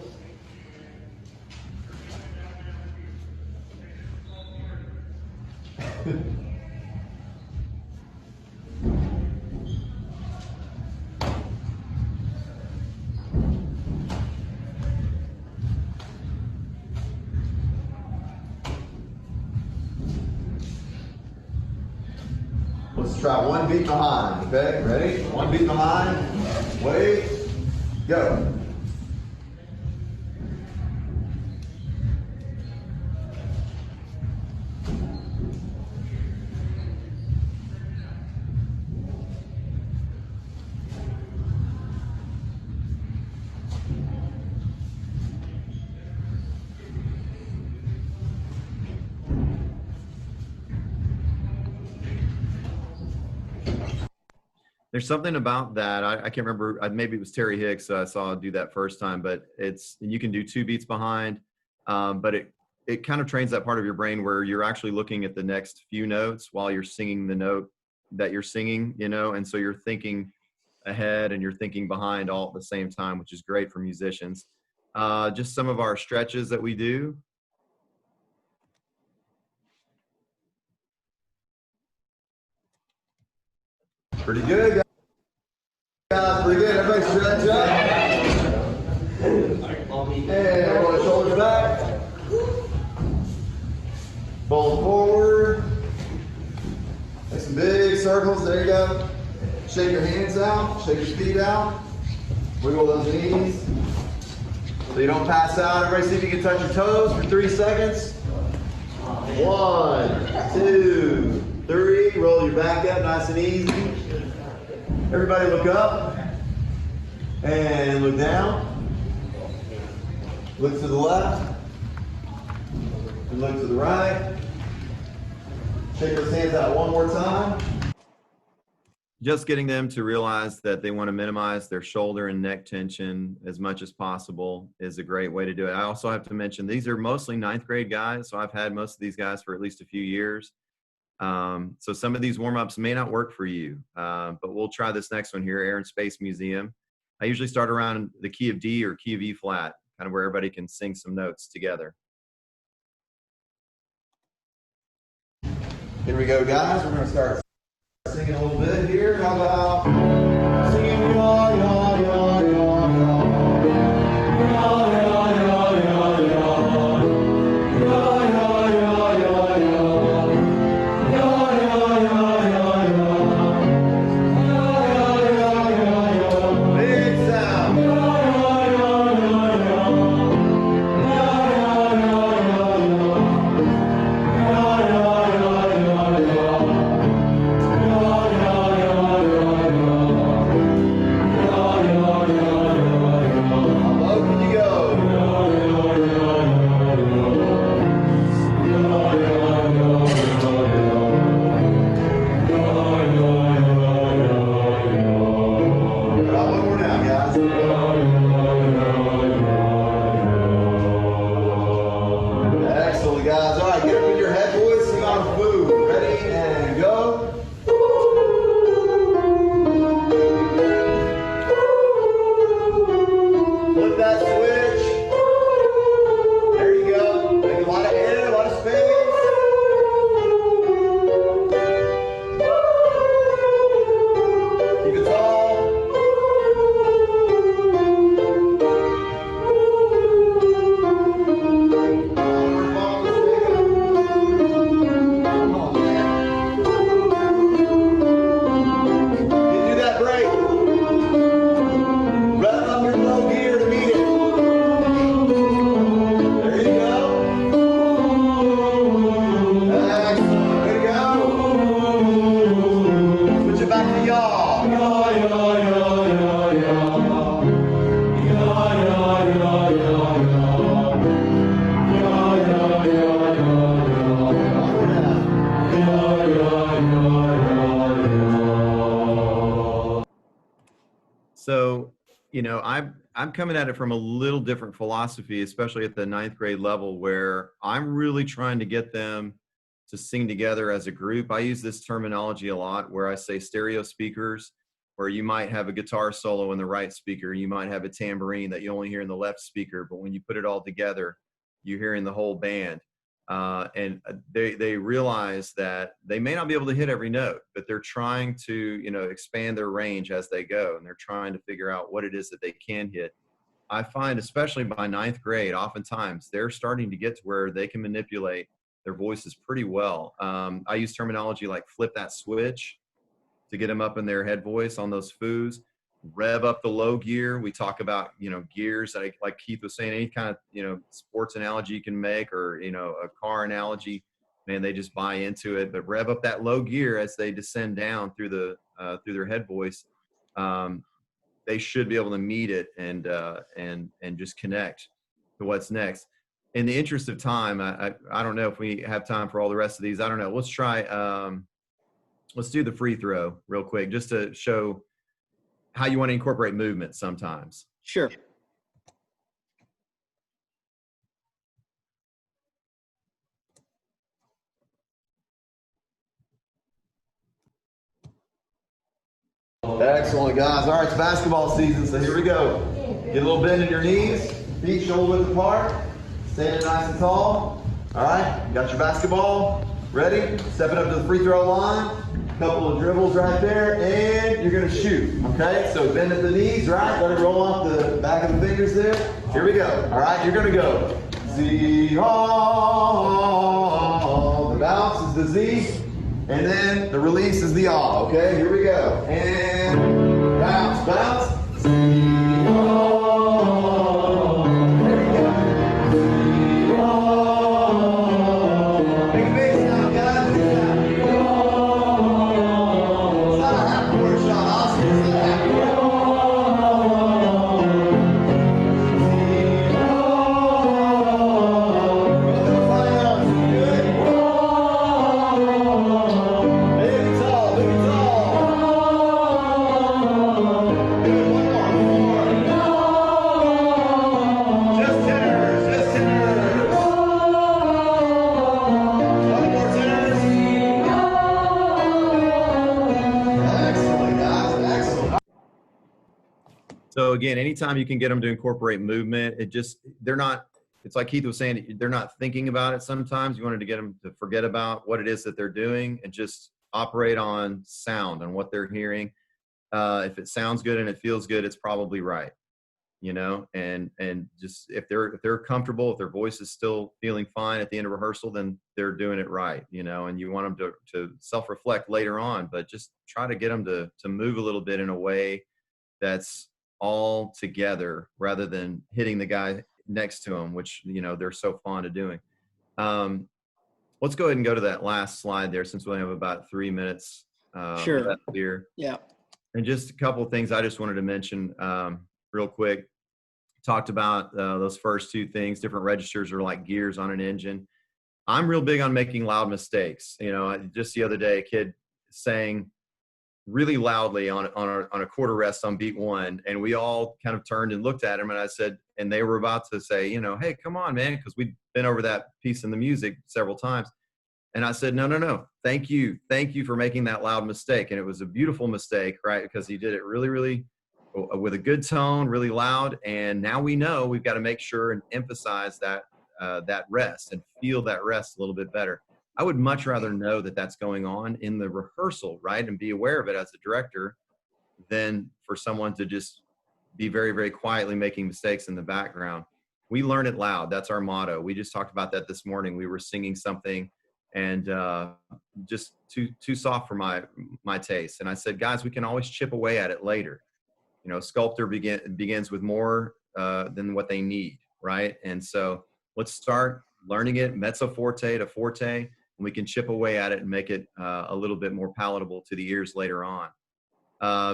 Let's try one beat behind, okay? Ready? One beat behind. Wait. Go. There's something about that. I can't remember. Maybe it was Terry Hicks I saw do that first time, but you can do 2 beats behind, but it kind of trains that part of your brain where you're actually looking at the next few notes while you're singing the note that you're singing, and so you're thinking ahead and you're thinking behind all at the same time, which is great for musicians. Just some of our stretches that we do. Pretty good, guys. Pretty good. Everybody stretch up. And roll the shoulders back. Fold forward. Make some big circles. There you go. Shake your hands out. Shake your feet out. Wiggle those knees so you don't pass out. Everybody see if you can touch your toes for 3 seconds. 1, 2, 3. Roll your back up nice and easy. Everybody look up and look down. Look to the left and look to the right. Shake those hands out one more time. Just getting them to realize that they want to minimize their shoulder and neck tension as much as possible is a great way to do it. I also have to mention, these are mostly 9th grade guys, so I've had most of these guys for at least a few years. So some of these warm-ups may not work for you, but we'll try this next one here, Air and Space Museum. I usually start around the key of D or key of E flat, kind of where everybody can sing some notes together. Here we go, guys. We're going to start singing a little bit here. How about singing yaw, yaw, yaw, yaw, yaw. Yaw, yaw, yaw, yaw, yaw. Yaw, yaw, yaw, yaw, yaw. Yaw, yaw, yaw, yaw, yaw. Yaw, yaw, yaw, yaw, yaw. Big sound. Yaw, yaw, yaw, yaw, yaw. Yaw, yaw, yaw, yaw, yaw. Yaw, yaw, yaw, yaw, yaw. So, I'm coming at it from a little different philosophy, especially at the ninth grade level, where I'm really trying to get them to sing together as a group. I use this terminology a lot where I say stereo speakers, where you might have a guitar solo in the right speaker, you might have a tambourine that you only hear in the left speaker, but when you put it all together, you're hearing the whole band. And they realize that they may not be able to hit every note, but they're trying to, expand their range as they go, and they're trying to figure out what it is that they can hit. I find, especially by ninth grade, oftentimes they're starting to get to where they can manipulate their voices pretty well. I use terminology like flip that switch to get them up in their head voice on those foos. Rev up the low gear. We talk about, gears, like Keith was saying, any kind of, sports analogy you can make, or, a car analogy, man, they just buy into it. But rev up that low gear as they descend down through through their head voice. They should be able to meet it and just connect to what's next. In the interest of time, I don't know if we have time for all the rest of these. I don't know. Let's try, let's do the free throw real quick, just to show how you want to incorporate movement sometimes. Sure. Excellent, guys. All right, it's basketball season, so here we go. Get a little bend in your knees, feet shoulder width apart, standing nice and tall. All right, you got your basketball ready. Stepping up to the free throw line. Couple of dribbles right there, and you're gonna shoot. Okay, so bend at the knees, right? Let it roll off the back of the fingers there. Here we go. All right, you're gonna go. Z, the bounce is the Z, and then the release is the ah. Okay, here we go. And bounce, bounce. Z, there we go. Make a big sound, guys. Big sound. It's not a half quarter shot, Oscar. It's not a half quarter. So again, anytime you can get them to incorporate movement, it's like Keith was saying, they're not thinking about it sometimes. You wanted to get them to forget about what it is that they're doing and just operate on sound and what they're hearing. If it sounds good and it feels good, it's probably right, and just if they're comfortable, if their voice is still feeling fine at the end of rehearsal, then they're doing it right, and you want them to self-reflect later on, but just try to get them to move a little bit in a way that's all together rather than hitting the guy next to them, which, they're so fond of doing. Let's go ahead and go to that last slide there, since we only have about 3 minutes Sure. left here. Yeah. And just a couple of things I just wanted to mention real quick. Talked about those first two things. Different registers are like gears on an engine. I'm real big on making loud mistakes. Just the other day, a kid sang really loudly on a quarter rest on beat one, and we all kind of turned and looked at him, and I said, and they were about to say, hey, come on, man, because we'd been over that piece in the music several times. And I said, no, thank you for making that loud mistake. And it was a beautiful mistake, right? Because he did it really, really with a good tone, really loud. And now we know we've got to make sure and emphasize that rest and feel that rest a little bit better. I would much rather know that that's going on in the rehearsal, right? And be aware of it as a director than for someone to just be very, very quietly making mistakes in the background. We learn it loud. That's our motto. We just talked about that this morning. We were singing something and just too soft for my taste. And I said, guys, we can always chip away at it later. Sculptor begins with more than what they need, right? And so let's start learning it mezzo forte to forte, and we can chip away at it and make it a little bit more palatable to the ears later on.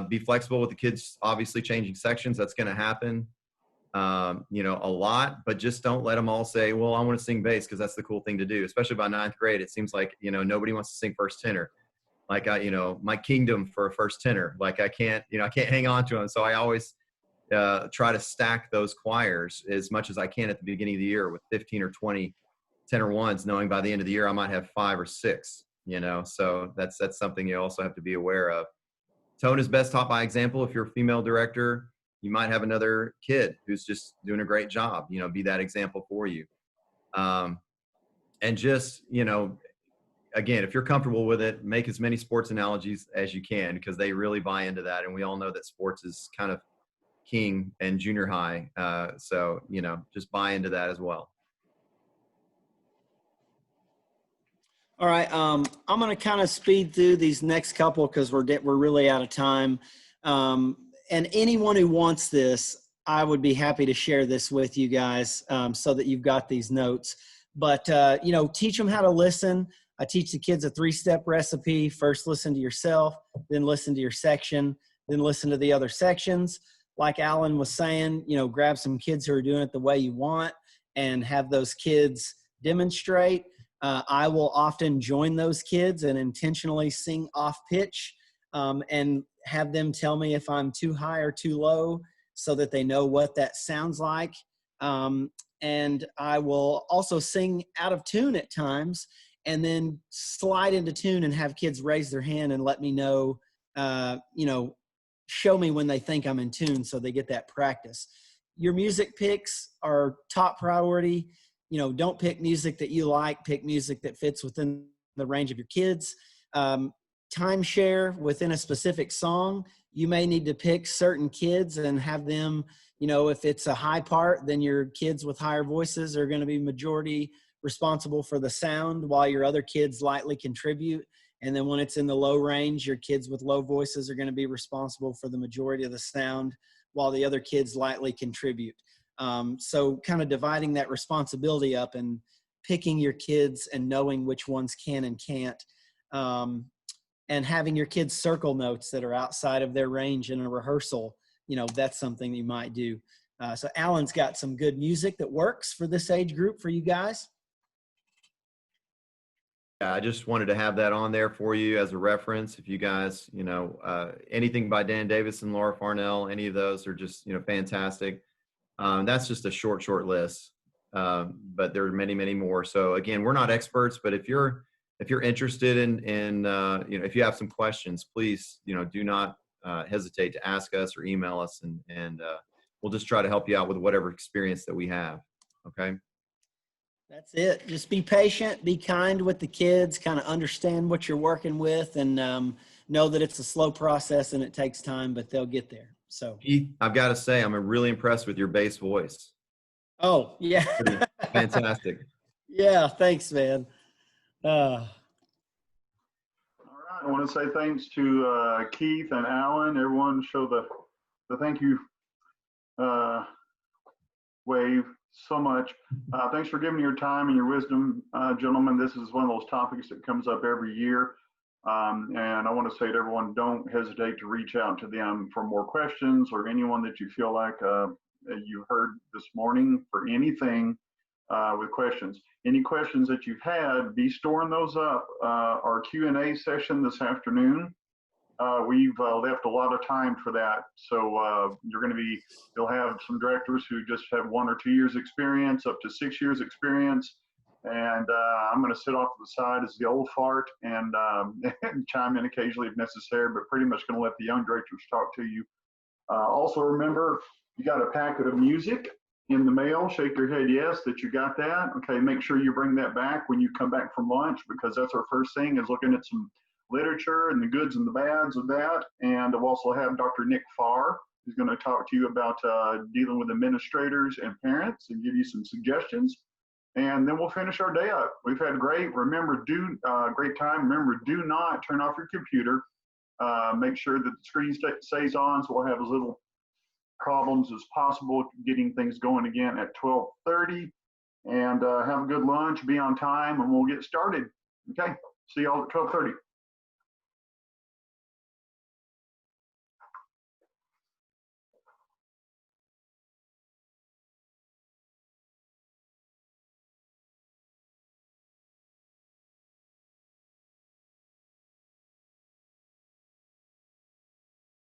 Be flexible with the kids, obviously changing sections. That's going to happen, a lot, but just don't let them all say, well, I want to sing bass, because that's the cool thing to do, especially by ninth grade. It seems like, nobody wants to sing first tenor. like my kingdom for a first tenor. Like I can't hang on to them. So I always try to stack those choirs as much as I can at the beginning of the year with 15 or 20 tenor ones, knowing by the end of the year I might have 5 or 6. So that's something you also have to be aware of. Tone is best taught by example. If you're a female director, you might have another kid who's just doing a great job. Be that example for you. And just again, if you're comfortable with it, make as many sports analogies as you can, because they really buy into that. And we all know that sports is kind of king in junior high. So, just buy into that as well. All right. I'm going to kind of speed through these next couple because we're really out of time. And anyone who wants this, I would be happy to share this with you guys so that you've got these notes. But, teach them how to listen. I teach the kids a 3-step recipe. First, listen to yourself, then listen to your section, then listen to the other sections. Like Alan was saying, grab some kids who are doing it the way you want and have those kids demonstrate. I will often join those kids and intentionally sing off pitch and have them tell me if I'm too high or too low so that they know what that sounds like. And I will also sing out of tune at times and then slide into tune and have kids raise their hand and let me know, show me when they think I'm in tune so they get that practice. Your music picks are top priority. Don't pick music that you like, pick music that fits within the range of your kids. Timeshare within a specific song. You may need to pick certain kids and have them, if it's a high part, then your kids with higher voices are going to be majority responsible for the sound while your other kids lightly contribute. And then when it's in the low range, your kids with low voices are going to be responsible for the majority of the sound while the other kids lightly contribute. So kind of dividing that responsibility up and picking your kids and knowing which ones can and can't, and having your kids circle notes that are outside of their range in a rehearsal, that's something you might do. So Alan's got some good music that works for this age group for you guys. I just wanted to have that on there for you as a reference. If you guys, anything by Dan Davis and Laura Farnell, any of those are just, fantastic. That's just a short list, but there are many, many more. So again, we're not experts, but if you're interested in if you have some questions, please, do not hesitate to ask us or email us, and we'll just try to help you out with whatever experience that we have. Okay. That's it. Just be patient, be kind with the kids, kind of understand what you're working with, and know that it's a slow process and it takes time, but they'll get there. So Keith, I've got to say, I'm really impressed with your bass voice. Oh, yeah. Fantastic. Yeah, thanks, man. All right. I want to say thanks to Keith and Alan. Everyone show the thank you wave so much. Thanks for giving your time and your wisdom, gentlemen. This is one of those topics that comes up every year. And I want to say to everyone, don't hesitate to reach out to them for more questions, or anyone that you feel like you heard this morning for anything with questions. Any questions that you've had, be storing those up. Our Q&A session this afternoon, we've left a lot of time for that. So you'll have some directors who just have 1 or 2 years experience, up to 6 years experience. And I'm going to sit off to the side as the old fart and chime in occasionally if necessary, but pretty much going to let the young directors talk to you. Also remember, you got a packet of music in the mail. Shake your head yes that you got that. Okay, make sure you bring that back when you come back from lunch, because that's our first thing, is looking at some literature and the goods and the bads of that. And I'll also have Dr. Nick Farr, who's going to talk to you about dealing with administrators and parents and give you some suggestions. And then we'll finish our day up. We've had great time. Remember, do not turn off your computer. Make sure that the screen stays on, so we'll have as little problems as possible getting things going again at 12:30. And have a good lunch, be on time, and we'll get started. Okay, see y'all at 12:30.